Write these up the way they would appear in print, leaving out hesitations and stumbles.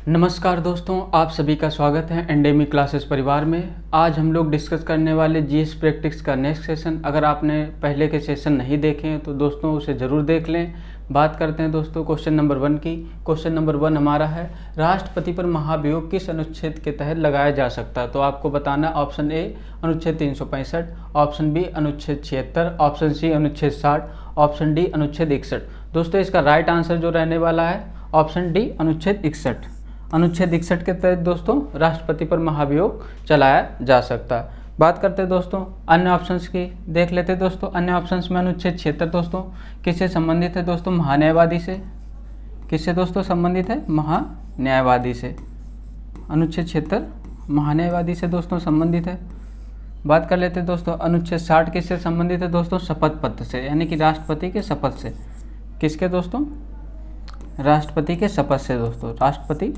नमस्कार दोस्तों, आप सभी का स्वागत है एंडेमिक क्लासेस परिवार में। आज हम लोग डिस्कस करने वाले जीएस प्रैक्टिस का नेक्स्ट सेशन। अगर आपने पहले के सेशन नहीं देखे हैं तो दोस्तों उसे ज़रूर देख लें। बात करते हैं दोस्तों क्वेश्चन नंबर 1 की। क्वेश्चन नंबर 1 हमारा है, राष्ट्रपति पर महाभियोग किस अनुच्छेद के तहत लगाया जा सकता है। तो आपको बताना, ऑप्शन ए अनुच्छेद 365, ऑप्शन बी अनुच्छेद 76, ऑप्शन सी अनुच्छेद 60, ऑप्शन डी अनुच्छेद 61। दोस्तों इसका राइट आंसर जो रहने वाला है ऑप्शन डी अनुच्छेद 61। अनुच्छेद 61 के तहत दोस्तों राष्ट्रपति पर महाभियोग चलाया जा सकता है। बात करते हैं दोस्तों अन्य ऑप्शंस की, देख लेते हैं दोस्तों। अन्य ऑप्शंस में अनुच्छेद 76 दोस्तों किससे संबंधित है दोस्तों? महान्यायवादी से। किससे दोस्तों संबंधित है? महान्यायवादी से। अनुच्छेद 76 महान्यायवादी से दोस्तों संबंधित है। बात कर लेते हैं दोस्तों अनुच्छेद 60 किससे संबंधित है दोस्तों? शपथ पत्र से, यानी कि राष्ट्रपति के शपथ से। किसके दोस्तों? राष्ट्रपति के शपथ से दोस्तों। राष्ट्रपति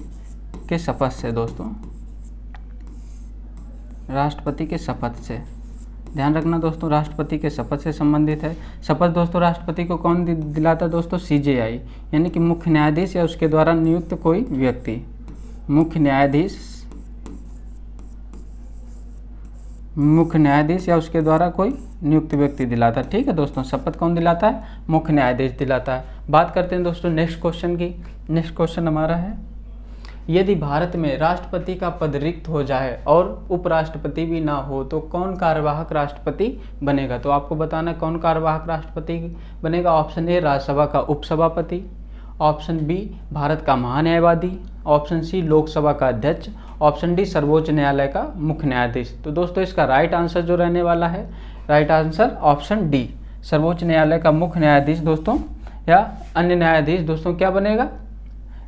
के शपथ से दोस्तों। राष्ट्रपति के शपथ से ध्यान रखना दोस्तों, राष्ट्रपति के शपथ से संबंधित है। शपथ दोस्तों राष्ट्रपति को कौन दिलाता है दोस्तों? सीजेआई, यानी कि मुख्य न्यायाधीश या उसके द्वारा नियुक्त कोई व्यक्ति। मुख्य न्यायाधीश या उसके द्वारा कोई नियुक्त व्यक्ति दिलाता है। ठीक है दोस्तों, शपथ कौन दिलाता है? मुख्य न्यायाधीश दिलाता है। बात करते हैं दोस्तों नेक्स्ट क्वेश्चन की। नेक्स्ट क्वेश्चन हमारा है, यदि भारत में राष्ट्रपति का पद रिक्त हो जाए और उपराष्ट्रपति भी ना हो तो कौन कार्यवाहक राष्ट्रपति बनेगा? तो आपको बताना कौन कार्यवाहक राष्ट्रपति बनेगा। ऑप्शन ए राज्यसभा का उपसभापति, ऑप्शन बी भारत का महान्यायवादी, ऑप्शन सी लोकसभा का अध्यक्ष, ऑप्शन डी सर्वोच्च न्यायालय का मुख्य न्यायाधीश। तो दोस्तों इसका राइट आंसर जो रहने वाला है, राइट आंसर ऑप्शन डी सर्वोच्च न्यायालय का मुख्य न्यायाधीश दोस्तों या अन्य न्यायाधीश दोस्तों क्या बनेगा?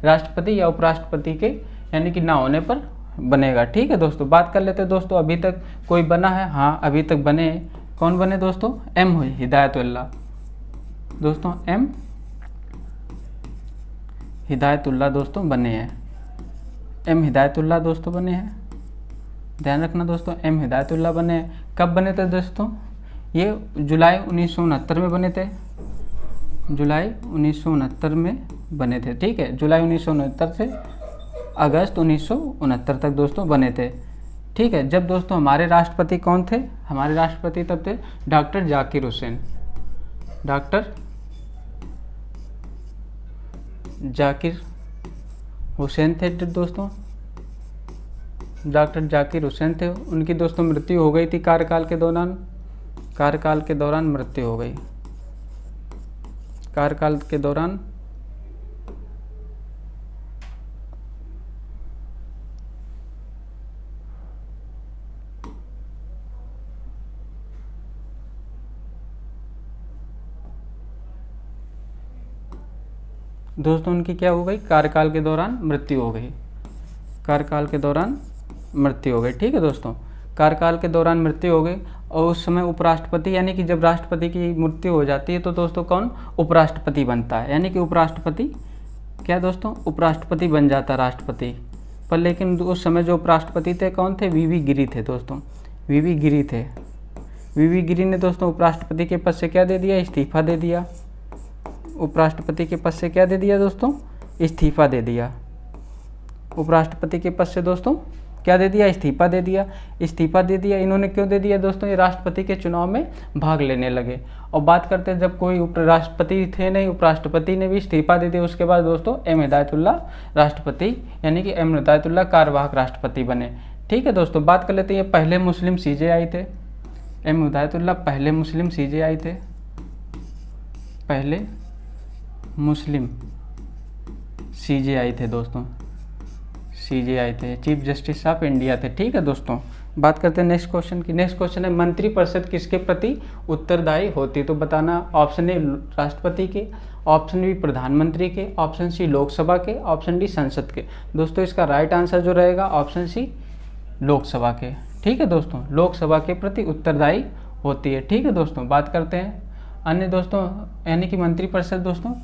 राष्ट्रपति या उपराष्ट्रपति के यानी कि ना होने पर बनेगा। ठीक है दोस्तों, बात कर लेते हैं दोस्तों अभी तक कोई बना है? हाँ अभी तक बने। कौन बने दोस्तों? एम हिदायतुल्लाह दोस्तों। एम हिदायतुल्लाह दोस्तों बने हैं। एम हिदायतुल्लाह दोस्तों बने हैं। ध्यान रखना दोस्तों, एम हिदायतुल्लाह बने हैं। कब बने थे दोस्तों? ये जुलाई 1969 में बने थे। जुलाई 1969 में बने थे। ठीक है, जुलाई 1969 से अगस्त 1969 तक दोस्तों बने थे। ठीक है, जब दोस्तों हमारे राष्ट्रपति कौन थे? हमारे राष्ट्रपति तब थे डॉक्टर जाकिर हुसैन। डॉक्टर जाकिर हुसैन थे दोस्तों। डॉक्टर जाकिर हुसैन थे। उनकी दोस्तों मृत्यु हो गई थी कार्यकाल के दौरान। कार्यकाल के दौरान मृत्यु हो गई। कार्यकाल के दौरान दोस्तों उनकी क्या हो गई? कार्यकाल के दौरान मृत्यु हो गई। कार्यकाल के दौरान मृत्यु हो गई। ठीक है दोस्तों, कार्यकाल के दौरान मृत्यु हो गई। और उस समय उपराष्ट्रपति, यानी कि जब राष्ट्रपति की मृत्यु हो जाती है तो दोस्तों कौन? उपराष्ट्रपति बनता है। यानी कि उपराष्ट्रपति क्या दोस्तों? उपराष्ट्रपति बन जाता है राष्ट्रपति पर। लेकिन उस समय जो उपराष्ट्रपति थे कौन थे? वीवी गिरी थे दोस्तों। वीवी गिरी थे। वीवी गिरी ने दोस्तों उपराष्ट्रपति के पद से क्या दे दिया? इस्तीफा दे दिया। उपराष्ट्रपति के पद से क्या दे दिया दोस्तों? इस्तीफा दे दिया। उपराष्ट्रपति के पद से दोस्तों क्या दे दिया? इस्तीफा दे दिया। इस्तीफा दे दिया। इन्होंने क्यों दे दिया दोस्तों? ये राष्ट्रपति के चुनाव में भाग लेने लगे। और बात करते हैं जब कोई उपराष्ट्रपति थे नहीं, उपराष्ट्रपति ने भी इस्तीफा दे दिया। उसके बाद दोस्तों एम हिदायतुल्लाह राष्ट्रपति, यानी कि एम हिदायतुल्लाह कार्यवाहक राष्ट्रपति बने। ठीक है दोस्तों, बात कर लेते हैं ये पहले मुस्लिम सीजेआई थे। एम हिदायतुल्लाह पहले मुस्लिम सीजेआई थे। पहले मुस्लिम सीजेआई थे दोस्तों। सीजेआई थे, चीफ जस्टिस ऑफ इंडिया थे। ठीक है दोस्तों, बात करते हैं नेक्स्ट क्वेश्चन की। नेक्स्ट क्वेश्चन है, मंत्रिपरिषद किसके प्रति उत्तरदायी होती है? तो बताना, ऑप्शन ए राष्ट्रपति के, ऑप्शन बी प्रधानमंत्री के, ऑप्शन सी लोकसभा के, ऑप्शन डी संसद के। दोस्तों इसका राइट आंसर जो रहेगा ऑप्शन सी लोकसभा के। ठीक है दोस्तों, लोकसभा के प्रति उत्तरदायी होती है। ठीक है दोस्तों, बात करते हैं अन्य दोस्तों, यानी कि मंत्रिपरिषद दोस्तों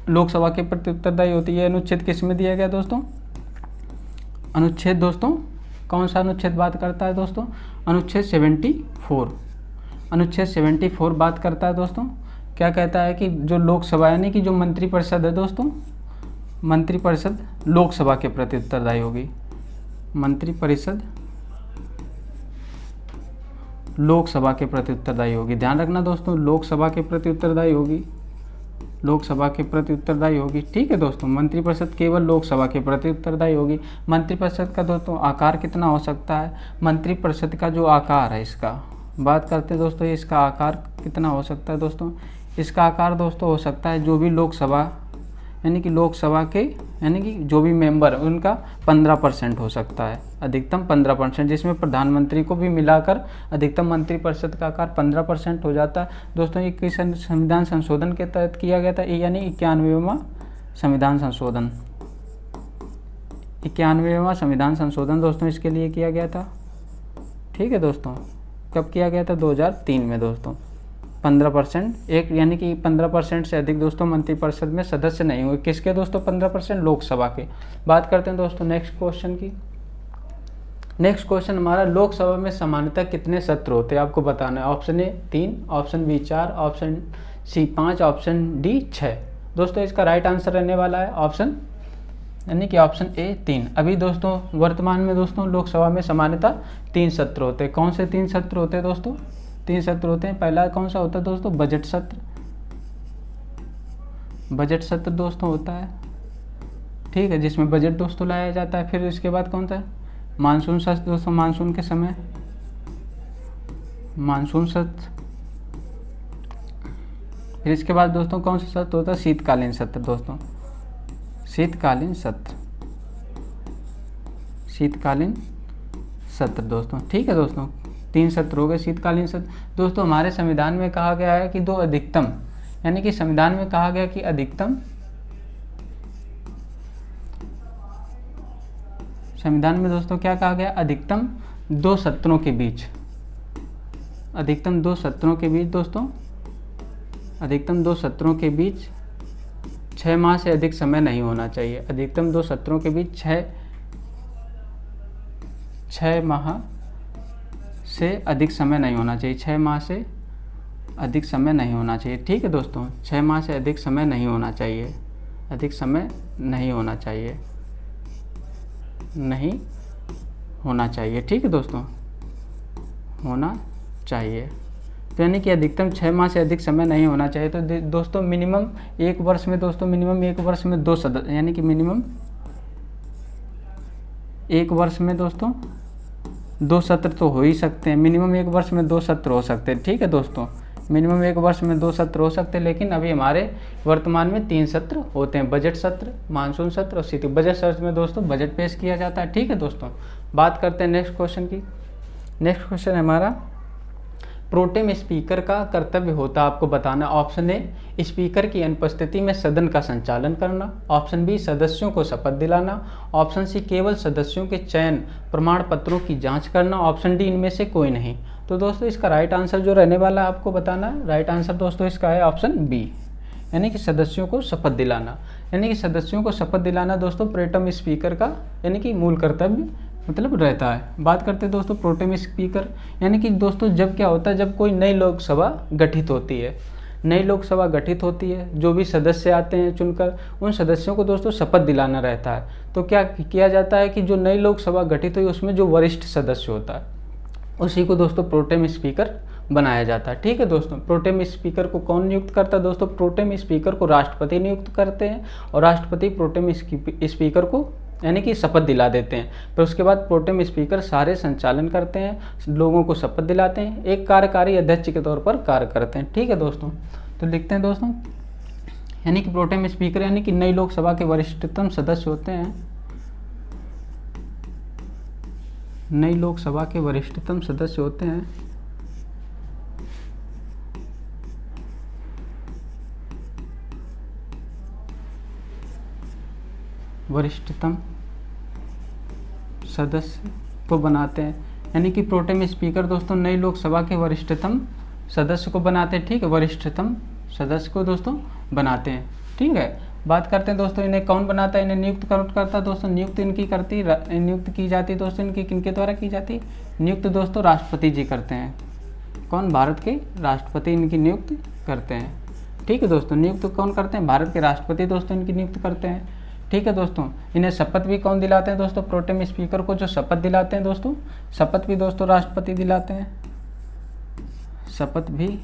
लोकसभा के प्रति उत्तरदायी होती है। अनुच्छेद किस में दिया गया दोस्तों? अनुच्छेद दोस्तों कौन सा अनुच्छेद बात करता है दोस्तों? अनुच्छेद 74। अनुच्छेद 74 बात करता है दोस्तों, क्या कहता है कि जो लोकसभा यानी कि जो मंत्रिपरिषद है दोस्तों, मंत्रिपरिषद लोकसभा के प्रति उत्तरदायी होगी। मंत्रिपरिषद लोकसभा के प्रति उत्तरदायी होगी। ध्यान रखना दोस्तों, लोकसभा के प्रति उत्तरदायी होगी, लोकसभा के प्रति उत्तरदायी होगी। ठीक है दोस्तों, मंत्रिपरिषद केवल लोकसभा के प्रति उत्तरदायी होगी। मंत्रिपरिषद का दोस्तों आकार कितना हो सकता है? मंत्रिपरिषद का जो आकार है, इसका बात करते हैं दोस्तों, इसका आकार कितना हो सकता है दोस्तों? इसका आकार दोस्तों हो सकता है जो भी लोकसभा यानी कि लोकसभा के यानी कि जो भी मेंबर उनका 15% हो सकता है, अधिकतम 15%, जिसमें प्रधानमंत्री को भी मिलाकर अधिकतम मंत्रिपरिषद का आकार 15% हो जाता है। दोस्तों ये किस संविधान संशोधन के तहत किया गया था? यानी 91वां संविधान संशोधन, 91वां संविधान संशोधन दोस्तों इसके लिए किया गया था। ठीक है दोस्तों, कब किया गया था? 2003 में दोस्तों। 15% एक यानी कि 15% से अधिक दोस्तों मंत्रिपरिषद में सदस्य नहीं हुए। किसके दोस्तों? 15% लोकसभा के। बात करते हैं दोस्तों नेक्स्ट क्वेश्चन की। नेक्स्ट क्वेश्चन हमारा, लोकसभा में सामान्यतः कितने सत्र होते हैं आपको बताना है। Option A 3, option B 4, option C 5, option D 6। दोस्तों इसका राइट आंसर रहने वाला है ऑप्शन यानी कि ऑप्शन ए 3। अभी दोस्तों वर्तमान में दोस्तों लोकसभा में सामान्यतः 3 सत्र होते हैं। कौन से 3 सत्र होते हैं दोस्तों? 3 सत्र होते हैं। पहला कौन सा होता है दोस्तों? बजट सत्र, बजट सत्र दोस्तों होता है। ठीक है, जिसमें बजट दोस्तों लाया जाता है। फिर इसके बाद कौन सा है? मानसून सत्र दोस्तों, मानसून के समय मानसून सत्र। फिर इसके बाद दोस्तों कौन सा सत्र होता है? शीतकालीन सत्र दोस्तों, शीतकालीन सत्र, शीतकालीन सत्र दोस्तों। ठीक है दोस्तों, 3 सत्र हो गए शीतकालीन सत्र। दोस्तों हमारे संविधान में कहा गया है कि 2 अधिकतम यानी कि संविधान में कहा गया कि अधिकतम, संविधान में दोस्तों क्या कहा गया? अधिकतम 2 सत्रों के बीच, अधिकतम 2 सत्रों के बीच दोस्तों, अधिकतम 2 सत्रों के बीच 6 माह से अधिक समय नहीं होना चाहिए। अधिकतम 2 सत्रों के बीच 6 माह से अधिक समय नहीं होना चाहिए। 6 माह से अधिक समय नहीं होना चाहिए। ठीक है दोस्तों, 6 माह से अधिक समय नहीं होना चाहिए, अधिक समय नहीं होना चाहिए, नहीं होना चाहिए। ठीक है दोस्तों, होना चाहिए। तो यानी कि अधिकतम 6 माह से अधिक समय नहीं होना चाहिए। तो दोस्तों मिनिमम 1 वर्ष में दोस्तों, मिनिमम 1 वर्ष में 2 सदस्य यानी कि मिनिमम 1 वर्ष में दोस्तों 2 सत्र तो हो ही सकते हैं। मिनिमम 1 वर्ष में 2 सत्र हो सकते हैं। ठीक है दोस्तों, मिनिमम 1 वर्ष में 2 सत्र हो सकते हैं। लेकिन अभी हमारे वर्तमान में 3 सत्र होते हैं, बजट सत्र, मानसून सत्र और शीत। बजट सत्र में दोस्तों बजट पेश किया जाता है। ठीक है दोस्तों, बात करते हैं नेक्स्ट क्वेश्चन की। नेक्स्ट क्वेश्चन है हमारा, प्रोटेम स्पीकर का कर्तव्य होता है आपको बताना। ऑप्शन ए स्पीकर की अनुपस्थिति में सदन का संचालन करना, ऑप्शन बी सदस्यों को शपथ दिलाना, ऑप्शन सी केवल सदस्यों के चयन प्रमाण पत्रों की जांच करना, ऑप्शन डी इनमें से कोई नहीं। तो दोस्तों इसका राइट आंसर जो रहने वाला है आपको बताना है। राइट आंसर दोस्तों इसका है ऑप्शन बी, यानी कि सदस्यों को शपथ दिलाना। यानी कि सदस्यों को शपथ दिलाना दोस्तों प्रोटेम स्पीकर का यानी कि मूल कर्तव्य मतलब रहता है। बात करते हैं दोस्तों प्रोटेम स्पीकर यानी कि दोस्तों जब क्या होता है, जब कोई नई लोकसभा गठित होती है, नई लोकसभा गठित होती है, जो भी सदस्य आते हैं चुनकर, उन सदस्यों को दोस्तों शपथ दिलाना रहता है। तो क्या किया जाता है कि जो नई लोकसभा गठित हुई उसमें जो वरिष्ठ सदस्य होता है उसी को दोस्तों प्रोटेम स्पीकर बनाया जाता है। ठीक है दोस्तों, प्रोटेम स्पीकर को कौन नियुक्त करता है दोस्तों? प्रोटेम स्पीकर को राष्ट्रपति नियुक्त करते हैं और राष्ट्रपति प्रोटेम स्पीकर को यानी कि शपथ दिला देते हैं। फिर उसके बाद प्रोटेम स्पीकर सारे संचालन करते हैं, लोगों को शपथ दिलाते हैं, एक कार्यकारी अध्यक्ष के तौर पर कार्य करते हैं। ठीक है दोस्तों, तो लिखते हैं दोस्तों यानी कि प्रोटेम स्पीकर यानी कि नई लोकसभा के वरिष्ठतम सदस्य होते हैं, नई लोकसभा के वरिष्ठतम सदस्य होते हैं वरिष्ठतम सदस्य को बनाते हैं। यानी कि प्रोटेम स्पीकर दोस्तों नई लोकसभा के वरिष्ठतम सदस्य को बनाते हैं। ठीक है, वरिष्ठतम सदस्य को दोस्तों बनाते हैं। ठीक है, बात करते हैं दोस्तों इन्हें कौन बनाता है, इन्हें नियुक्त कौन करता है दोस्तों? नियुक्त नियुक्त की जाती है दोस्तों, इनकी किनके द्वारा की जाती है? नियुक्त दोस्तों राष्ट्रपति जी करते हैं। कौन? भारत के राष्ट्रपति इनकी नियुक्त करते हैं। ठीक है दोस्तों, नियुक्त कौन करते हैं? भारत के राष्ट्रपति दोस्तों इनकी नियुक्त करते हैं। ठीक है दोस्तों। इन्हें शपथ भी कौन दिलाते हैं दोस्तों? प्रोटेम स्पीकर को जो शपथ दिलाते हैं दोस्तों, शपथ भी दोस्तों राष्ट्रपति दिलाते हैं, शपथ भी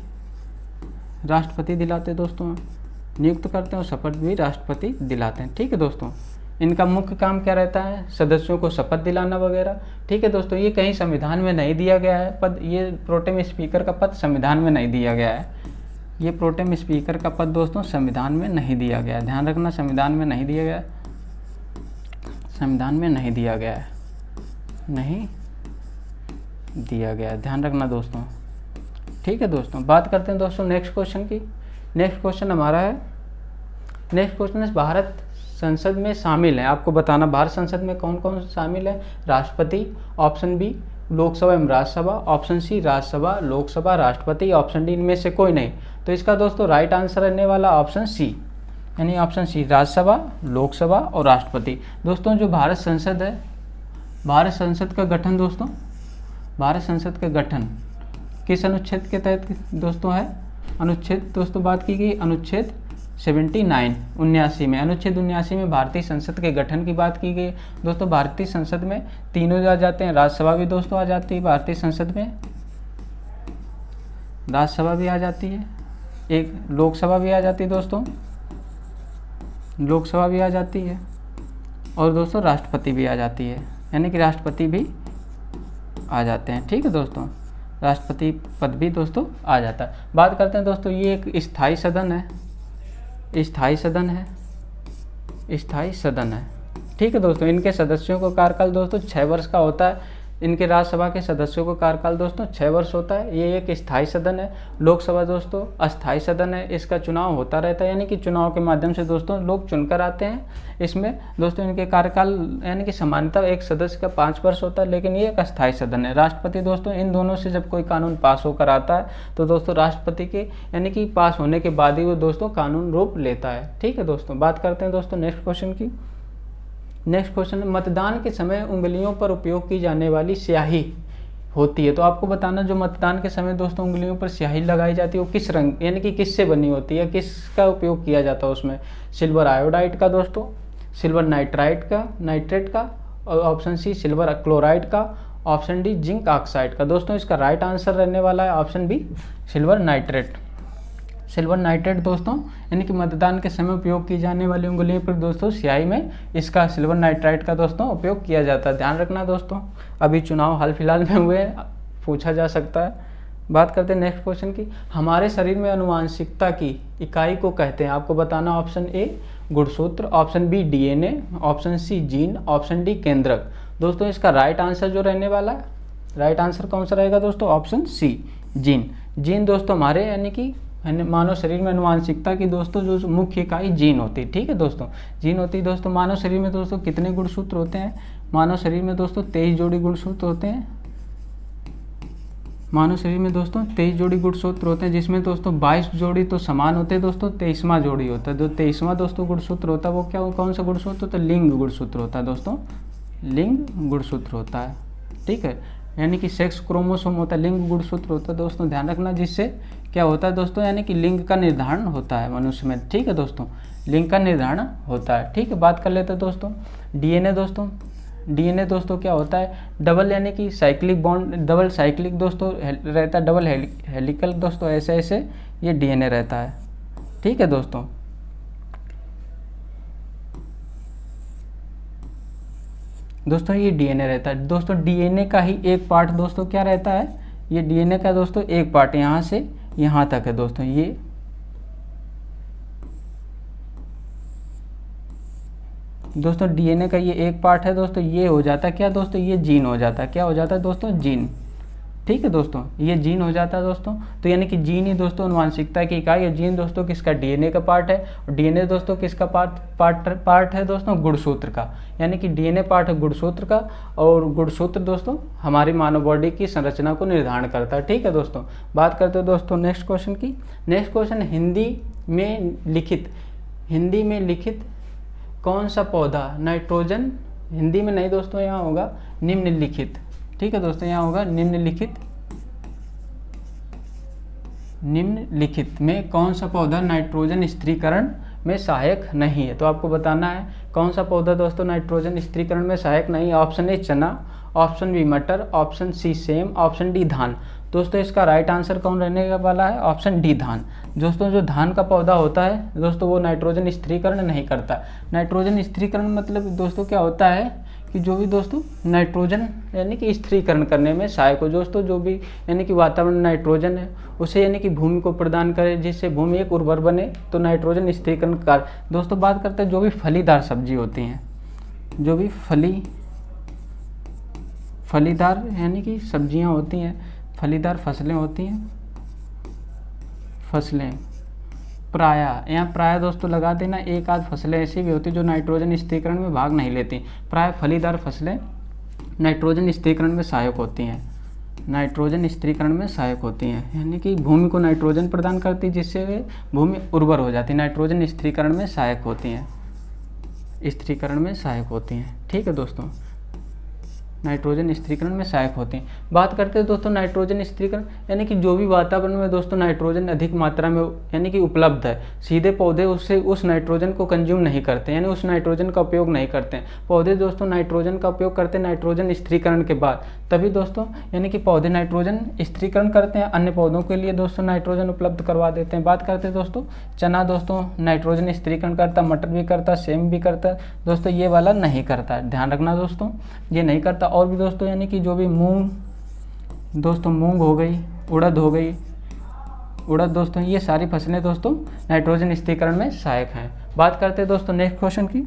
राष्ट्रपति दिलाते हैं दोस्तों, नियुक्त करते हैं और शपथ भी राष्ट्रपति दिलाते हैं। ठीक है दोस्तों। इनका मुख्य काम क्या रहता है? सदस्यों को शपथ दिलाना वगैरह। ठीक है दोस्तों। ये कहीं संविधान में नहीं दिया गया है पद, ये प्रोटेम स्पीकर का पद संविधान में नहीं दिया गया है। ये प्रोटेम स्पीकर का पद दोस्तों संविधान में नहीं दिया गया है, ध्यान रखना, संविधान में नहीं दिया गया है, संविधान में नहीं दिया गया है, नहीं दिया गया है, ध्यान रखना दोस्तों। ठीक है दोस्तों। बात करते हैं दोस्तों नेक्स्ट क्वेश्चन की। नेक्स्ट क्वेश्चन हमारा है, नेक्स्ट क्वेश्चन है भारत संसद में शामिल है, आपको बताना भारत संसद में कौन कौन शामिल है? राष्ट्रपति, ऑप्शन बी लोकसभा एवं राज्यसभा, ऑप्शन सी राज्यसभा, लोकसभा, राष्ट्रपति, ऑप्शन डी इनमें से कोई नहीं। तो इसका दोस्तों राइट आंसर रहने वाला ऑप्शन सी, यानी ऑप्शन सी, राज्यसभा, लोकसभा और राष्ट्रपति। दोस्तों जो भारत संसद है, भारत संसद का गठन दोस्तों, भारत संसद का गठन किस अनुच्छेद के तहत दोस्तों है? अनुच्छेद दोस्तों बात की गई अनुच्छेद 79 में, अनुच्छेद 79 में भारतीय संसद के गठन की बात की गई। दोस्तों भारतीय संसद में तीनों आ जाते हैं, राज्यसभा भी दोस्तों आ जाती है भारतीय संसद में, राज्यसभा भी आ जाती है, एक लोकसभा भी आ जाती है दोस्तों, लोकसभा भी आ जाती है, और दोस्तों राष्ट्रपति भी आ जाती है, यानी कि राष्ट्रपति भी आ जाते हैं। ठीक है दोस्तों। राष्ट्रपति पद भी दोस्तों आ जाता है। बात करते हैं दोस्तों, ये एक स्थायी सदन है, स्थायी सदन है, स्थायी सदन है। ठीक है दोस्तों। इनके सदस्यों का कार्यकाल दोस्तों 6 वर्ष का होता है। इनके राज्यसभा के सदस्यों का कार्यकाल दोस्तों 6 वर्ष होता है। ये एक स्थायी सदन है। लोकसभा दोस्तों अस्थायी सदन है, इसका चुनाव होता रहता है, यानी कि चुनाव के माध्यम से दोस्तों लोग चुनकर आते हैं। इसमें दोस्तों इनके कार्यकाल यानी कि सामान्यतः एक सदस्य का 5 वर्ष होता है, लेकिन ये एक अस्थायी सदन है। राष्ट्रपति दोस्तों इन दोनों से जब कोई कानून पास होकर आता है तो दोस्तों राष्ट्रपति के यानी कि पास होने के बाद ही वो दोस्तों कानून रूप लेता है। ठीक है दोस्तों। बात करते हैं दोस्तों नेक्स्ट क्वेश्चन की। नेक्स्ट क्वेश्चन, मतदान के समय उंगलियों पर उपयोग की जाने वाली स्याही होती है। तो आपको बताना जो मतदान के समय दोस्तों उंगलियों पर स्याही लगाई जाती है वो किस रंग यानी कि किससे बनी होती है, किसका उपयोग किया जाता है उसमें? सिल्वर आयोडाइड का दोस्तों, सिल्वर नाइट्रेट का, और ऑप्शन सी सिल्वर क्लोराइड का, ऑप्शन डी जिंक ऑक्साइड का। दोस्तों इसका राइट आंसर रहने वाला है option B silver nitrate. Silver nitrate दोस्तों यानी कि मतदान के समय उपयोग की जाने वाली उंगलियों पर दोस्तों स्याही में इसका सिल्वर नाइट्राइट का दोस्तों उपयोग किया जाता है। ध्यान रखना दोस्तों, अभी चुनाव हाल फिलहाल में हुए, पूछा जा सकता है। बात करते हैं नेक्स्ट क्वेश्चन की। हमारे शरीर में आनुवांशिकता की इकाई को कहते हैं, आपको बताना ऑप्शन ए गुणसूत्र, option B DNA, option C gene, option D केंद्रक। दोस्तों इसका राइट आंसर जो रहने वाला है, राइट आंसर कौन सा रहेगा दोस्तों? Option C gene. जीन दोस्तों हमारे यानी कि मानव शरीर में आनुवांशिकता की दोस्तों जो मुख्य इकाई जीन होती है। ठीक है दोस्तों, जीन होती है दोस्तों। मानव शरीर में दोस्तों कितने गुणसूत्र होते हैं? मानव शरीर में दोस्तों 23 जोड़ी गुणसूत्र होते हैं। मानव शरीर में दोस्तों 23 जोड़ी गुणसूत्र होते हैं, जिसमें दोस्तों 22 जोड़ी तो समान होते हैं दोस्तों, 23वां जोड़ी होता है। जो 23वां दोस्तों गुणसूत्र होता है वो क्या, कौन सा गुणसूत्र होता है? लिंग गुणसूत्र होता है दोस्तों, लिंग गुणसूत्र होता है। ठीक है, यानी कि सेक्स क्रोमोसोम होता है, लिंग गुणसूत्र होता है दोस्तों, ध्यान रखना। जिससे क्या होता है दोस्तों, यानी कि लिंग का निर्धारण होता है मनुष्य में। ठीक है दोस्तों, लिंग का निर्धारण होता है। ठीक है, बात कर लेते हैं दोस्तों डीएनए दोस्तों। डीएनए दोस्तों क्या होता है? डबल यानी कि साइक्लिक बॉन्ड, डबल साइक्लिक दोस्तों रहता है, डबल हेलिकल दोस्तों, ऐसे ऐसे ये डीएनए रहता है। ठीक है दोस्तों, दोस्तों ये डीएनए रहता है। दोस्तों डीएनए का ही एक पार्ट दोस्तों क्या रहता है? ये डीएनए का दोस्तों एक पार्ट यहाँ से यहाँ तक है दोस्तों, ये दोस्तों डीएनए का ये एक पार्ट है दोस्तों, ये हो जाता है क्या दोस्तों? ये जीन हो जाता है। क्या हो जाता है दोस्तों? जीन। ठीक है दोस्तों, ये जीन हो जाता है दोस्तों। तो यानी कि जीन ही दोस्तों आनुवांशिकता की इकाई है। जीन दोस्तों किसका? डीएनए का पार्ट है। और डीएनए दोस्तों किसका पार्ट है दोस्तों? गुणसूत्र का। यानी कि डीएनए पार्ट है गुणसूत्र का, और गुणसूत्र दोस्तों हमारी मानव बॉडी की संरचना को निर्धारण करता है। ठीक है दोस्तों, बात करते हैं दोस्तों नेक्स्ट क्वेश्चन की। नेक्स्ट क्वेश्चन, हिंदी में लिखित कौन सा पौधा नाइट्रोजन, हिंदी में नहीं दोस्तों, यहाँ होगा निम्नलिखित। ठीक है दोस्तों, यहाँ होगा निम्नलिखित में कौन सा पौधा नाइट्रोजन स्थिरीकरण में सहायक नहीं है। तो आपको बताना है कौन सा पौधा दोस्तों नाइट्रोजन स्थिरीकरण में सहायक नहीं है। ऑप्शन ए चना, ऑप्शन बी मटर, ऑप्शन सी सेम, ऑप्शन डी धान। दोस्तों इसका राइट आंसर कौन रहने वाला है? ऑप्शन डी धान। दोस्तों जो धान का पौधा होता है दोस्तों वो नाइट्रोजन स्थिरीकरण नहीं करता। नाइट्रोजन स्थिरीकरण मतलब दोस्तों क्या होता है कि जो भी दोस्तों नाइट्रोजन यानी कि स्थिरीकरण करने में सहायक हो। दोस्तों जो भी यानी कि वातावरण नाइट्रोजन है उसे यानी कि भूमि को प्रदान करे जिससे भूमि एक उर्वर बने, तो नाइट्रोजन स्थिरीकरण कार्य। दोस्तों बात करते हैं जो भी फलीदार सब्जी होती हैं, जो भी फलीदार यानी कि सब्जियां होती हैं, फलीदार फसलें होती हैं, फसलें प्राय दोस्तों लगा देना, एक आध फसलें ऐसी भी होती है जो नाइट्रोजन स्थिरीकरण में भाग नहीं लेती। प्राय फलीदार फसलें नाइट्रोजन स्थिरीकरण में सहायक होती हैं, नाइट्रोजन स्थिरीकरण में सहायक होती हैं, यानी कि भूमि को नाइट्रोजन प्रदान करती है जिससे भूमि उर्वर हो जाती है। नाइट्रोजन स्थिरीकरण में सहायक होती हैं, स्थिरीकरण में सहायक होती हैं। ठीक है दोस्तों, नाइट्रोजन स्थिरीकरण में सहायक होते हैं। बात करते हैं दोस्तों नाइट्रोजन स्थिरीकरण यानी कि जो भी वातावरण में दोस्तों नाइट्रोजन अधिक मात्रा में यानी कि उपलब्ध है, सीधे पौधे उससे उस नाइट्रोजन को कंज्यूम नहीं करते, यानी उस नाइट्रोजन का उपयोग नहीं करते हैं। पौधे दोस्तों नाइट्रोजन का उपयोग करते हैं नाइट्रोजन स्थिरीकरण के बाद, तभी दोस्तों यानी कि पौधे नाइट्रोजन स्थिरीकरण करते हैं, अन्य पौधों के लिए दोस्तों नाइट्रोजन उपलब्ध करवा देते हैं। बात करते हैं दोस्तों चना दोस्तों नाइट्रोजन स्थिरीकरण करता, मटर भी करता, सेम भी करता, दोस्तों ये वाला नहीं करता, ध्यान रखना दोस्तों ये नहीं करता। और भी दोस्तों यानी कि जो भी मूंग दोस्तों, मूंग हो गई, उड़द हो गई, उड़द दोस्तों ये सारी फसलें दोस्तों नाइट्रोजन स्थिरीकरण में सहायक हैं। बात करते हैं दोस्तों नेक्स्ट क्वेश्चन की।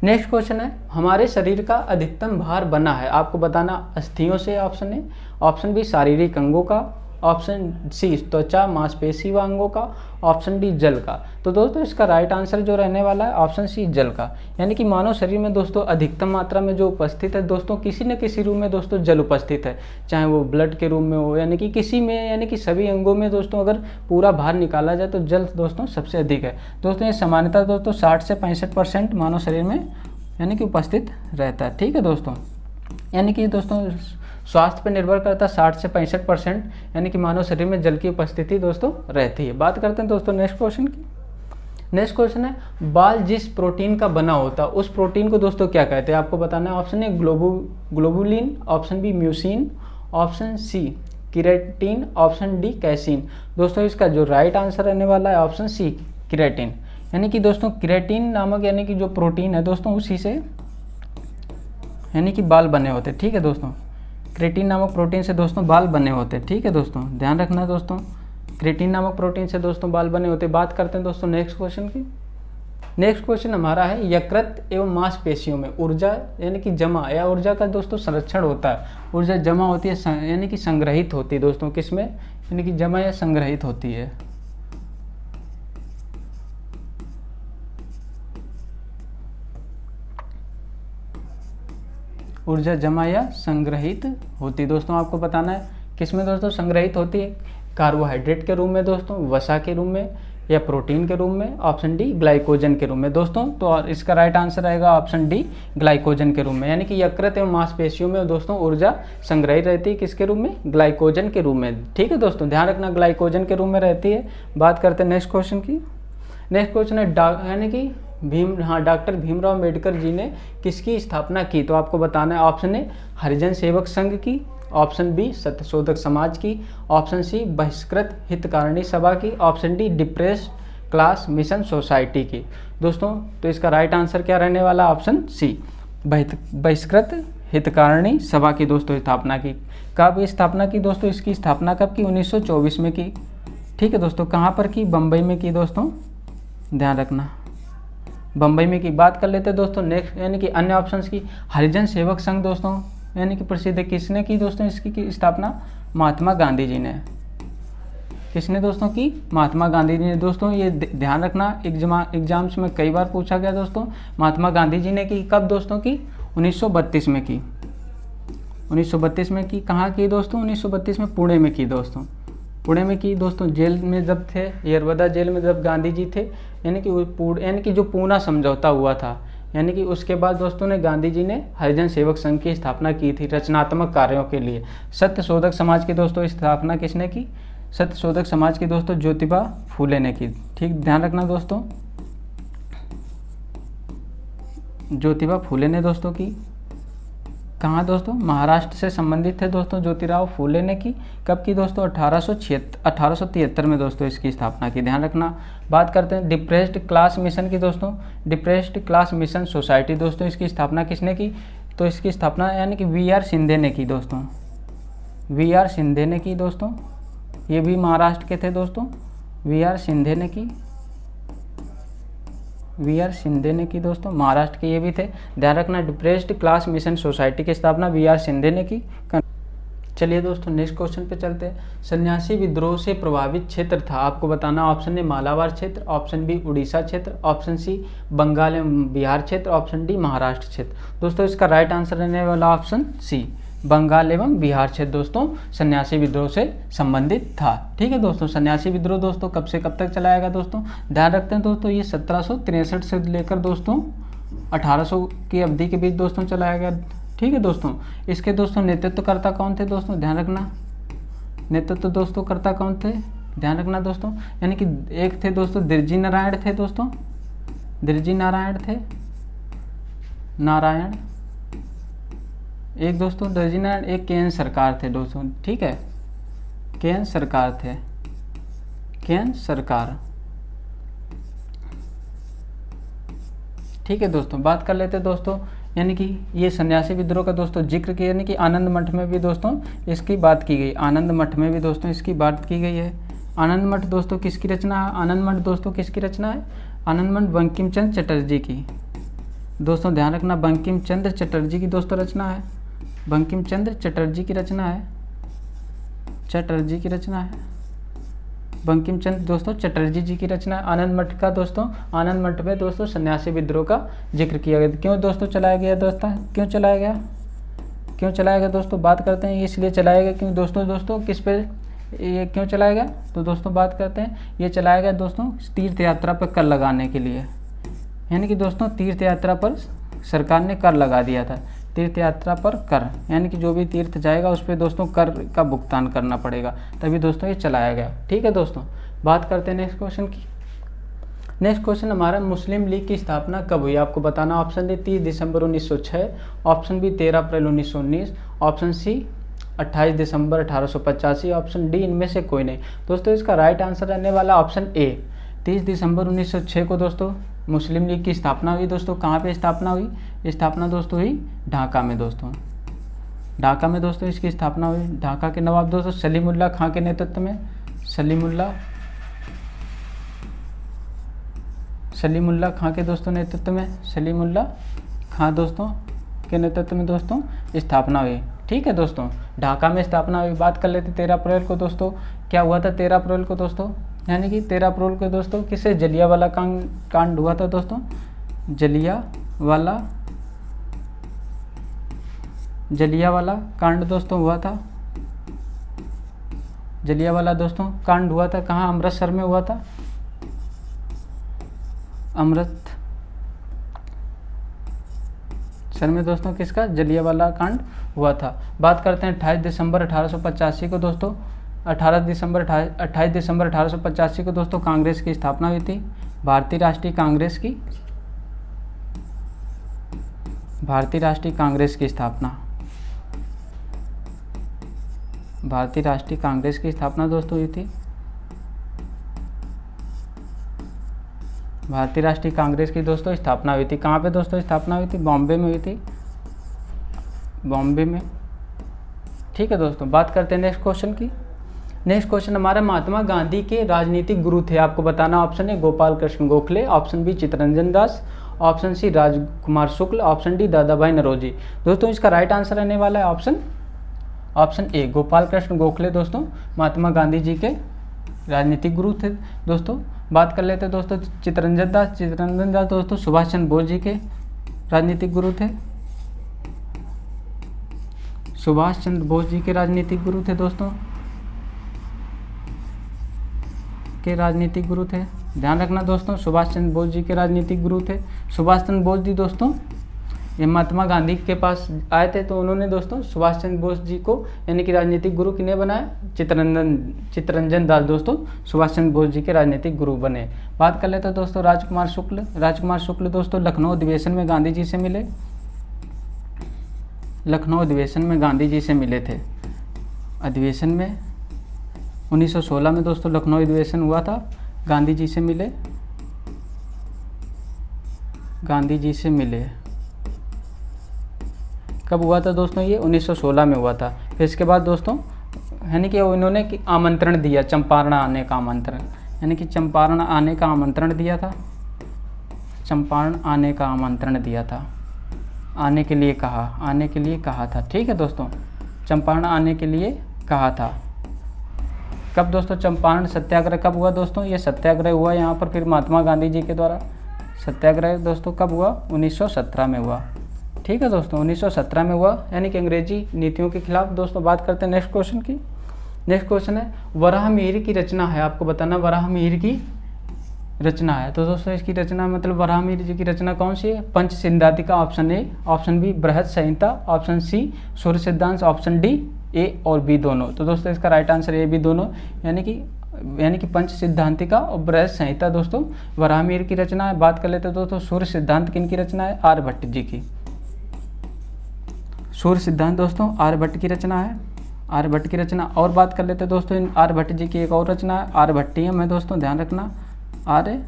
नेक्स्ट क्वेश्चन है हमारे शरीर का अधिकतम भार बना है, आपको बताना अस्थियों से, ऑप्शन ए, ऑप्शन बी शारीरिक अंगों का, ऑप्शन सी त्वचा मांसपेशी व अंगों का, ऑप्शन डी जल का। तो दोस्तों इसका राइट आंसर जो रहने वाला है ऑप्शन सी जल का, यानी कि मानव शरीर में दोस्तों अधिकतम मात्रा में जो उपस्थित है दोस्तों किसी न किसी रूप में दोस्तों जल उपस्थित है, चाहे वो ब्लड के रूप में हो यानी कि किसी में, यानी कि सभी अंगों में दोस्तों अगर पूरा भार निकाला जाए तो जल दोस्तों सबसे अधिक है। दोस्तों ये सामान्यतः दोस्तों 60 से 65% मानव शरीर में यानी कि उपस्थित रहता है। ठीक है दोस्तों, यानी कि दोस्तों स्वास्थ्य पर निर्भर करता है 60 से 65% यानी कि मानव शरीर में जल की उपस्थिति दोस्तों रहती है। बात करते हैं दोस्तों नेक्स्ट क्वेश्चन की। नेक्स्ट क्वेश्चन है बाल जिस प्रोटीन का बना होता है उस प्रोटीन को दोस्तों क्या कहते हैं, आपको बताना है। Option A globulin, option B mucin, option C keratin, option D casein. दोस्तों इसका जो राइट आंसर रहने वाला है ऑप्शन सी केराटिन, यानी कि दोस्तों केराटिन नामक यानी कि जो प्रोटीन है दोस्तों उसी से यानी कि बाल बने होते हैं। ठीक है दोस्तों, क्रेटिन नामक प्रोटीन से दोस्तों बाल बने होते हैं। ठीक है दोस्तों, ध्यान रखना दोस्तों, क्रेटिन नामक प्रोटीन से दोस्तों बाल बने होते हैं। बात करते हैं दोस्तों नेक्स्ट क्वेश्चन की। नेक्स्ट क्वेश्चन हमारा है यकृत एवं मांसपेशियों में ऊर्जा यानी कि जमा या ऊर्जा का दोस्तों संरक्षण होता है, ऊर्जा जमा होती है यानी कि संग्रहित होती है दोस्तों किसमें, यानी कि जमा या संग्रहित होती है। ऊर्जा जमा या संग्रहित होती है दोस्तों, आपको बताना है किसमें दोस्तों संग्रहित होती है, कार्बोहाइड्रेट के रूप में दोस्तों, वसा के रूप में या प्रोटीन के रूप में, ऑप्शन डी ग्लाइकोजन के रूप में दोस्तों। तो इसका राइट आंसर रहेगा ऑप्शन डी ग्लाइकोजन के रूप में, यानी कि यकृत एवं मांसपेशियों में दोस्तों ऊर्जा संग्रहित रहती है किसके रूप में, ग्लाइकोजन के रूप में। ठीक है दोस्तों, ध्यान रखना ग्लाइकोजन के रूप में रहती है। बात करते हैं नेक्स्ट क्वेश्चन की। नेक्स्ट क्वेश्चन है यानी कि डॉक्टर भीमराव अम्बेडकर जी ने किसकी स्थापना की, तो आपको बताना है। ऑप्शन ए हरिजन सेवक संघ की, ऑप्शन बी सत्यशोधक समाज की, ऑप्शन सी बहिष्कृत हितकारिणी सभा की, option D depressed class mission society की। दोस्तों तो इसका राइट आंसर क्या रहने वाला, ऑप्शन सी बहिष्कृत हितकारिणी सभा की दोस्तों स्थापना की। कब स्थापना की दोस्तों, इसकी स्थापना कब की, 1924 में की। ठीक है दोस्तों, कहाँ पर की, बम्बई में की दोस्तों, ध्यान रखना बम्बई में की। बात कर लेते हैं दोस्तों नेक्स्ट यानी कि अन्य ऑप्शंस की। हरिजन सेवक संघ दोस्तों यानी कि प्रसिद्ध किसने की दोस्तों, इसकी की स्थापना महात्मा गांधी जी ने। किसने दोस्तों की, महात्मा गांधी जी ने। दोस्तों ये ध्यान रखना एग्जाम्स में कई बार पूछा गया दोस्तों, महात्मा गांधी जी ने की कब दोस्तों की, 1932 में की। 1932 में की, कहाँ की दोस्तों, 1932 में पुणे में की दोस्तों, पुणे में की दोस्तों। जेल में जब थे, यरवदा जेल में जब गांधी जी थे, यानी कि जो पूना समझौता हुआ था, यानी कि उसके बाद दोस्तों ने गांधी जी ने हरिजन सेवक संघ की स्थापना की थी रचनात्मक कार्यों के लिए। सत्यशोधक समाज की दोस्तों स्थापना किसने की, सत्यशोधक समाज की दोस्तों ज्योतिबा फूले ने की। ठीक ध्यान रखना दोस्तों, ज्योतिबा फूले ने दोस्तों की। कहाँ दोस्तों? महाराष्ट्र से संबंधित थे दोस्तों ज्योतिराव फूले ने की। कब की दोस्तों? 1873 में दोस्तों इसकी स्थापना की, ध्यान रखना। बात करते हैं डिप्रेस्ड क्लास मिशन की दोस्तों। डिप्रेस्ड क्लास मिशन सोसाइटी दोस्तों, इसकी स्थापना किसने की? तो इसकी स्थापना यानी कि वी.आर. शिंदे ने की दोस्तों। वी.आर. शिंदे ने की दोस्तों। ये भी महाराष्ट्र के थे दोस्तों। वी.आर. शिंदे ने की। वी.आर. शिंदे ने की दोस्तों, महाराष्ट्र के ये भी थे, ध्यान रखना। डिप्रेस्ड क्लास मिशन सोसाइटी की स्थापना वी.आर. शिंदे ने की। चलिए दोस्तों नेक्स्ट क्वेश्चन पे चलते हैं। सन्यासी विद्रोह से प्रभावित क्षेत्र था, आपको बताना। ऑप्शन ए मालाबार क्षेत्र, ऑप्शन बी उड़ीसा क्षेत्र, ऑप्शन सी बंगाल एवं बिहार क्षेत्र, ऑप्शन डी महाराष्ट्र क्षेत्र। दोस्तों इसका राइट आंसर रहने वाला ऑप्शन सी, बंगाल एवं बिहार क्षेत्र दोस्तों सन्यासी विद्रोह से संबंधित था। ठीक है दोस्तों, सन्यासी विद्रोह दोस्तों कब से कब तक चलाया गया दोस्तों? ध्यान रखते हैं दोस्तों, ये 1763 से लेकर दोस्तों 1800 की अवधि के बीच दोस्तों चलाया गया। ठीक है दोस्तों, इसके दोस्तों नेतृत्वकर्ता कौन थे दोस्तों? ध्यान रखना, नेतृत्व दोस्तों कर्ता कौन थे? ध्यान रखना दोस्तों, यानी कि एक थे दोस्तों दिरजी नारायण थे दोस्तों, दिरजी नारायण थे, नारायण। एक दोस्तों दिरजी नारायण, एक के.एन. सरकार थे दोस्तों। ठीक है, के.एन. सरकार थे, के.एन. सरकार। ठीक है दोस्तों, बात कर लेते दोस्तों, यानी कि ये सन्यासी विद्रोह का दोस्तों जिक्र किया, यानी कि आनंद मठ में भी दोस्तों इसकी बात की गई। आनंद मठ में भी दोस्तों इसकी बात की गई है। आनंद मठ दोस्तों किसकी रचना है? आनंद मठ दोस्तों किसकी रचना है? आनंद मठ बंकिम चंद्र चटर्जी की दोस्तों, ध्यान रखना, बंकिम चंद्र चटर्जी की दोस्तों रचना है। बंकिम चंद्र चटर्जी की रचना है, चटर्जी की रचना है, बंकिम चंद्र दोस्तों चटर्जी जी की रचना है। आनंद मठ का दोस्तों, आनंद मठ में दोस्तों सन्यासी विद्रोह का जिक्र किया गया। क्यों दोस्तों चलाया गया दोस्तों? क्यों चलाया गया? क्यों चलाया गया दोस्तों? बात करते हैं, ये इसलिए चलाया गया क्यों दोस्तों किस पे ये क्यों चलाया गया? तो दोस्तों बात करते हैं, ये चलाया गया दोस्तों तीर्थ यात्रा पर कर लगाने के लिए। यानी कि दोस्तों तीर्थ यात्रा पर सरकार ने कर लगा दिया था। तीर्थ यात्रा पर कर, यानी कि जो भी तीर्थ जाएगा उस पर दोस्तों कर का भुगतान करना पड़ेगा, तभी दोस्तों ये चलाया गया। ठीक है दोस्तों, बात करते हैं नेक्स्ट क्वेश्चन की। नेक्स्ट क्वेश्चन हमारा, मुस्लिम लीग की स्थापना कब हुई? आपको बताना। ऑप्शन ए 30 दिसंबर 1906, ऑप्शन बी 13 अप्रैल 1919, ऑप्शन सी 28 दिसंबर 1885, ऑप्शन डी इनमें से कोई नहीं। दोस्तों इसका राइट आंसर रहने वाला ऑप्शन ए, 30 दिसंबर 1906 को दोस्तों मुस्लिम लीग की स्थापना हुई। दोस्तों कहाँ पे स्थापना हुई? स्थापना दोस्तों हुई ढाका में दोस्तों, ढाका में दोस्तों इसकी स्थापना हुई। ढाका के नवाब दोस्तों सलीमुल्लाह खां के नेतृत्व में, सलीमुल्लाह खां के दोस्तों नेतृत्व में, सलीमुल्लाह खां दोस्तों के नेतृत्व में दोस्तों स्थापना हुई। ठीक है दोस्तों, ढाका में स्थापना हुई। बात कर लेते 13 अप्रैल को दोस्तों क्या हुआ था? 13 अप्रैल को दोस्तों, यानी कि 13 अप्रैल को दोस्तों किसे जलियांवाला कांड हुआ था दोस्तों? जलियांवाला कांड दोस्तों हुआ था। जलियांवाला दोस्तों कांड हुआ था कहाँ? अमृतसर में हुआ था, अमृतसर में दोस्तों किसका? जलियांवाला कांड हुआ था। बात करते हैं 28 दिसंबर 1885 को दोस्तों, 28 दिसंबर 1885 को दोस्तों कांग्रेस की स्थापना हुई थी, भारतीय राष्ट्रीय कांग्रेस की, भारतीय राष्ट्रीय कांग्रेस की स्थापना, भारतीय राष्ट्रीय कांग्रेस की स्थापना दोस्तों हुई थी। भारतीय राष्ट्रीय कांग्रेस की दोस्तों स्थापना हुई थी। कहाँ पे दोस्तों स्थापना हुई थी? बॉम्बे में हुई थी, बॉम्बे में। ठीक है दोस्तों, बात करते हैं नेक्स्ट क्वेश्चन की। नेक्स्ट क्वेश्चन हमारा, महात्मा गांधी के राजनीतिक गुरु थे, आपको बताना। Option A Gopal Krishna Gokhale, option B Chittaranjan Das, option C Rajkumar Shukla, option D Dadabhai Naoroji. दोस्तों इसका राइट आंसर रहने वाला है ऑप्शन ए, गोपाल कृष्ण गोखले दोस्तों महात्मा गांधी जी के राजनीतिक गुरु थे दोस्तों। बात कर लेते हैं दोस्तों चित्तरंजन दास दोस्तों सुभाष चंद्र बोस जी के राजनीतिक गुरु थे, सुभाष चंद्र बोस जी के राजनीतिक गुरु थे दोस्तों, के राजनीतिक गुरु थे। ध्यान रखना दोस्तों, सुभाष चंद्र बोस जी के राजनीतिक गुरु थे। सुभाष चंद्र बोस जी दोस्तों ये महात्मा गांधी के पास आए थे, तो उन्होंने दोस्तों सुभाष चंद्र बोस जी को यानी कि राजनीतिक गुरु किन्हें बनाया, चित्तरंजन दास दोस्तों सुभाष चंद्र बोस जी के राजनीतिक गुरु बने। बात कर लेते हैं दोस्तों राजकुमार शुक्ल। राजकुमार शुक्ल दोस्तों लखनऊ अधिवेशन में गांधी जी से मिले, लखनऊ अधिवेशन में गांधी जी से मिले थे। अधिवेशन में 1916 में दोस्तों लखनऊ अधिवेशन हुआ था, गांधी जी से मिले, गांधी जी से मिले। कब हुआ था दोस्तों, ये 1916 में हुआ था। फिर इसके बाद दोस्तों यानी कि उन्होंने आमंत्रण दिया, चंपारण आने का आमंत्रण, यानी कि चंपारण आने का आमंत्रण दिया था, चंपारण आने का आमंत्रण दिया था, आने के लिए कहा, आने के लिए कहा था। ठीक है दोस्तों, चंपारण आने के लिए कहा था। कब दोस्तों चंपारण सत्याग्रह कब हुआ दोस्तों, ये सत्याग्रह हुआ यहाँ पर फिर महात्मा गांधी जी के द्वारा। सत्याग्रह दोस्तों कब हुआ, 1917 में हुआ। ठीक है दोस्तों, 1917 में हुआ, यानी कि अंग्रेजी नीतियों के खिलाफ। दोस्तों बात करते हैं नेक्स्ट क्वेश्चन की। नेक्स्ट क्वेश्चन है वराहमिहिर की रचना है, आपको बताना वराहमिहिर की रचना है। तो दोस्तों इसकी रचना मतलब वराहमिहिर जी की रचना कौन सी है, Panch Siddhantika option A, option B Brihad Samhita, option C सूर्य सिद्धांत, ऑप्शन डी ए और बी दोनों। तो दोस्तों इसका राइट आंसर ए बी दोनों, यानी कि पंच सिद्धांतिका और बृहद संहिता दोस्तों वराहमिहिर की रचना है। बात कर लेते हैं दोस्तों सूर्य सिद्धांत किन की रचना है, आर्यभट्ट जी की। सूर्य सिद्धांत दोस्तों आर्यभट्ट की रचना है, आर्यभट्ट की रचना। और बात कर लेते हैं दोस्तों इन आर्यभट्ट जी की एक और रचना है आर्यभट्टियम है दोस्तों, ध्यान रखना, आर्यभट्टियम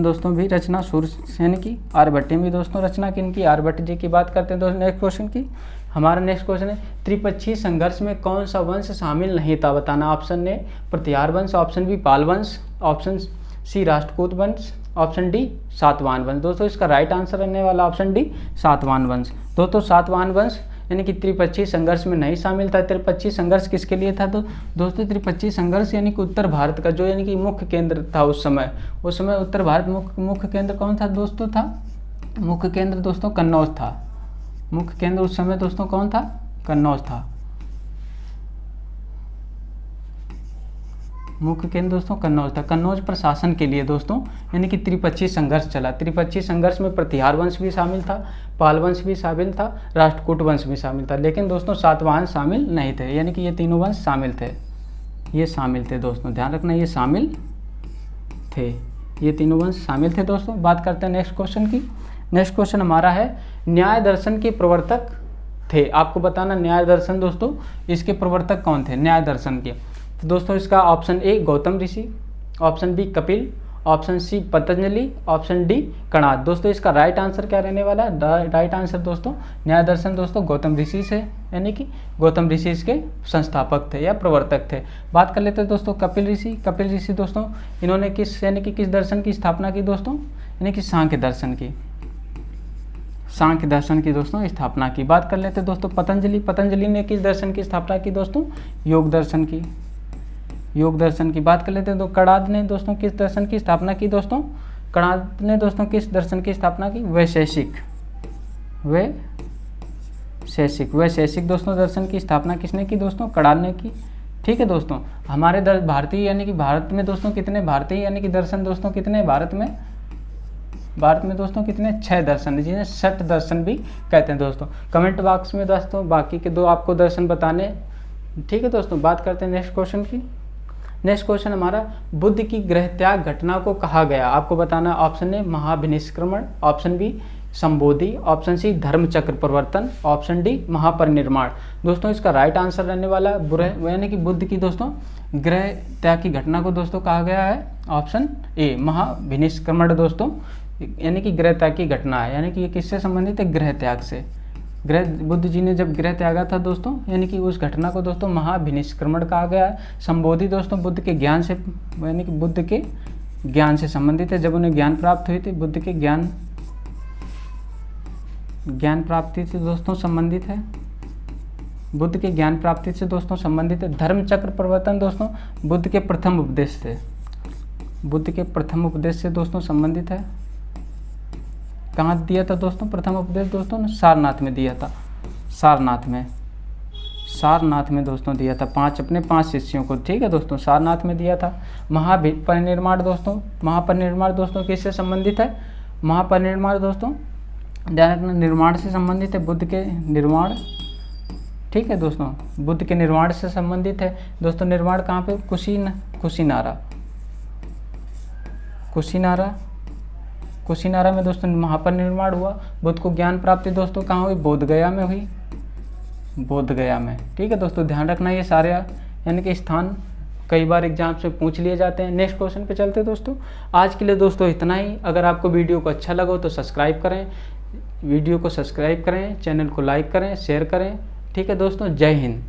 दोस्तों भी रचना सूर्य यानी कि आर्यभट्टियम भी दोस्तों रचना किन की, आर्यभट्ट जी की। बात करते हैं दोस्तों नेक्स्ट क्वेश्चन की। हमारा नेक्स्ट क्वेश्चन है त्रिपक्षीय संघर्ष में कौन सा वंश शामिल नहीं था, बताना। ऑप्शन ए प्रतिहार वंश, ऑप्शन बी पाल वंश, ऑप्शन सी राष्ट्रकूट वंश, ऑप्शन डी सातवाहन वंश। दोस्तों इसका राइट आंसर रहने वाला ऑप्शन डी सातवाहन वंश। दोस्तों सातवाहन वंश यानी कि त्रिपक्षीय संघर्ष में नहीं शामिल था। त्रिपक्षीय संघर्ष किसके लिए था, तो दोस्तों त्रिपक्षीय संघर्ष यानी कि उत्तर भारत का जो यानी कि मुख्य केंद्र था उस समय उत्तर भारत मुख्य केंद्र कौन था दोस्तों, था मुख्य केंद्र दोस्तों कन्नौज था। मुख्य केंद्र उस समय दोस्तों कौन था, कन्नौज था। मुख्य केंद्र दोस्तों कन्नौज था। कन्नौज प्रशासन के लिए दोस्तों यानी कि त्रिपक्षीय संघर्ष चला। त्रिपक्षीय संघर्ष में प्रतिहार वंश भी शामिल था, पाल वंश भी शामिल था, राष्ट्रकूट वंश भी शामिल था, लेकिन दोस्तों सातवाहन शामिल नहीं थे। यानी कि ये तीनों वंश शामिल थे, ये शामिल थे दोस्तों, ध्यान रखना ये शामिल थे, ये तीनों वंश शामिल थे दोस्तों। बात करते हैं नेक्स्ट क्वेश्चन की। नेक्स्ट क्वेश्चन हमारा है न्याय दर्शन के प्रवर्तक थे, आपको बताना न्याय दर्शन दोस्तों इसके प्रवर्तक कौन थे, न्याय दर्शन के। तो दोस्तों इसका option A Gautam Rishi, option B Kapil, option C Patanjali, option D Kanad. दोस्तों इसका राइट आंसर क्या रहने वाला है, राइट आंसर दोस्तों न्याय दर्शन दोस्तों गौतम ऋषि से, यानी कि गौतम ऋषि इसके संस्थापक थे या प्रवर्तक थे। बात कर लेते हैं दोस्तों कपिल ऋषि। कपिल ऋषि दोस्तों इन्होंने किस यानी कि किस दर्शन की स्थापना की दोस्तों, यानी कि सांख्य दर्शन की, सांख्य दर्शन की दोस्तों स्थापना की। बात कर लेते हैं दोस्तों पतंजलि। पतंजलि ने किस दर्शन की स्थापना की दोस्तों, योग दर्शन की, योग दर्शन की। बात कर लेते हैं तो कणाद ने दोस्तों किस दर्शन की स्थापना की दोस्तों, कणाद ने दोस्तों किस दर्शन की स्थापना की, वैशेषिक, वैशेषिक दोस्तों दर्शन की स्थापना किसने की दोस्तों, कणाद ने की। ठीक है दोस्तों, हमारे भारतीय यानी कि भारत में दोस्तों कितने भारतीय यानी कि दर्शन दोस्तों कितने भारत में दोस्तों कितने 6 दर्शन है, जिन्हें षट दर्शन भी कहते हैं दोस्तों। कमेंट बॉक्स में दोस्तों बाकी के 2 आपको दर्शन बताने। ठीक है दोस्तों, बात करते हैं नेक्स्ट क्वेश्चन की। नेक्स्ट क्वेश्चन हमारा बुद्ध की गृह त्याग घटना को कहा गया, आपको बताना। ऑप्शन ए महाभिनिष्क्रमण, ऑप्शन बी संबोधि, ऑप्शन सी धर्मचक्र प्रवर्तन, ऑप्शन डी महापरिनिर्माण। दोस्तों इसका राइट आंसर रहने वाला यानी कि बुद्ध की दोस्तों गृह त्याग की घटना को दोस्तों कहा गया है ऑप्शन ए महाभिनिष्क्रमण दोस्तों, यानी कि गृह त्याग की घटना है, यानी कि ये किससे संबंधित है, गृह त्याग से। बुद्ध जी ने जब गृह त्यागा था दोस्तों, यानी कि उस घटना को दोस्तों महाभिनिष्क्रमण कहा गया है। संबोधि दोस्तों बुद्ध के ज्ञान से यानी कि बुद्ध के ज्ञान से संबंधित है, जब उन्हें ज्ञान प्राप्त हुई थी, बुद्ध के ज्ञान प्राप्ति से दोस्तों संबंधित है, बुद्ध के ज्ञान प्राप्ति से दोस्तों संबंधित है। धर्मचक्र प्रवर्तन दोस्तों बुद्ध के प्रथम उपदेश से, बुद्ध के प्रथम उपदेश से दोस्तों संबंधित है। कहाँ दिया था दोस्तों प्रथम उपदेश दोस्तों, सारनाथ में दिया था, सारनाथ में दोस्तों दिया था 5 शिष्यों को। ठीक है दोस्तों, सारनाथ में दिया था। महापरिनिर्माण दोस्तों किससे संबंधित है, महापरिनिर्माण दोस्तों ध्यान रखना निर्माण से संबंधित है, बुद्ध के निर्माण, ठीक है दोस्तों, बुद्ध के निर्माण से संबंधित है। दोस्तों निर्माण कहाँ पे, कुशीनारा में दोस्तों वहाँ पर निर्माण हुआ। बुद्ध को ज्ञान प्राप्ति दोस्तों कहाँ हुई, बोधगया में हुई, बोधगया में, ठीक है दोस्तों। ध्यान रखना ये सारे यानी कि स्थान कई बार एग्जाम से पूछ लिए जाते हैं। नेक्स्ट क्वेश्चन पे चलते हैं दोस्तों। आज के लिए दोस्तों इतना ही। अगर आपको वीडियो को अच्छा लगा हो तो सब्सक्राइब करें, वीडियो को सब्सक्राइब करें, चैनल को लाइक करें, शेयर करें, ठीक है दोस्तों। जय हिंद।